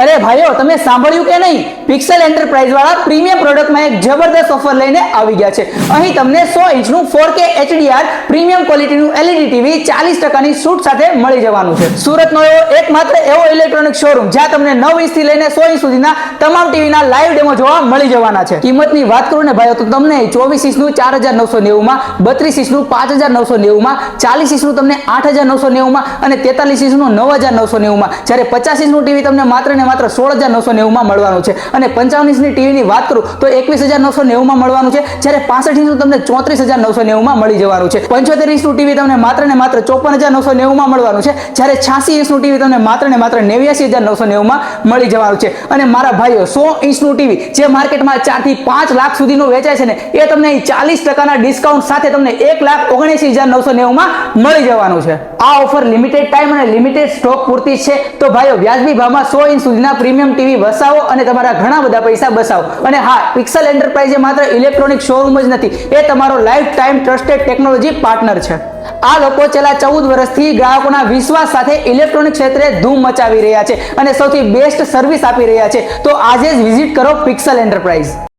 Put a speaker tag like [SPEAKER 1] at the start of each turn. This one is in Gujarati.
[SPEAKER 1] અરે ભાઈઓ, તમે સાંભળ્યું કે નહીં? પિક્સેલ એન્ટરપ્રાઇઝ વાળા પ્રીમિયમ પ્રોડક્ટમાં એક જબરદસ્ત ઓફર લઈને આવી ગયા છે. અહીં તમને 100 ઇંચનું 4K HDR પ્રીમિયમ ક્વોલિટીનું LED ટીવી 40% છૂટ સાથે મળી જવાનું છે. સુરતનો એકમાત્ર એવો ઇલેક્ટ્રોનિક શોરૂમ જ્યાં તમને 9 ઇંચથી લઈને 100 ઇંચ સુધીના તમામ ટીવીના લાઈવ ડેમો જોવા મળી જવાના છે. કિંમતની વાત કરું ને ભાઈઓ, તો તમને 24 ઇંચનું 4990 માં, 32 ઇંચનું 5990 માં, 40 ઇંચનું તમને 8990 માં અને 43 ઇંચનું 9990 માં, જ્યારે 50 ઇંચનું ટીવી તમને માત્ર 16990 માં મળવાનું છે. અને 55 ઇંચની ટીવીની વાત કરું તો 21990 માં મળવાનું છે, જ્યારે 65 ઇંચનું તમને 34990 માં મળી જવાનું છે. 75 ઇંચનું ટીવી તમને માત્ર 54990 માં મળવાનું છે, જ્યારે 86 ઇંચનું ટીવી તમને માત્ર 89990 માં મળી જવાનું છે. અને મારા ભાઈઓ, 100 ઇંચનું ટીવી જે માર્કેટમાં 4 થી 5 લાખ સુધીનું વેચાય છે ને, એ તમને 40% ડિસ્કાઉન્ટ સાથે તમને 1,79,990 માં મળી જવાનું છે. આ ઓફર લિમિટેડ ટાઈમ અને લિમિટેડ સ્ટોક પૂરતી છે. તો ભાઈઓ, વ્યાજબી ભાવમાં 100 ઇંચ સુધીના પ્રીમિયમ ટીવી વસાવો અને તમારા ઘણા બધા પૈસા બસાવો. અને હા, પિક્સેલ એન્ટરપ્રાઇઝ માત્ર ઇલેક્ટ્રોનિક શોરૂમ જ નથી, એ તમારો life time trusted technology partner છે. આ લોકો છેલ્લા 14 વર્ષથી ગ્રાહકોના વિશ્વાસ સાથે ઇલેક્ટ્રોનિક ક્ષેત્રે ધૂમ મચાવી રહ્યા છે અને સૌથી બેસ્ટ સર્વિસ આપી રહ્યા છે. તો આજે જ વિઝિટ કરો પિક્સેલ એન્ટરપ્રાઇઝ.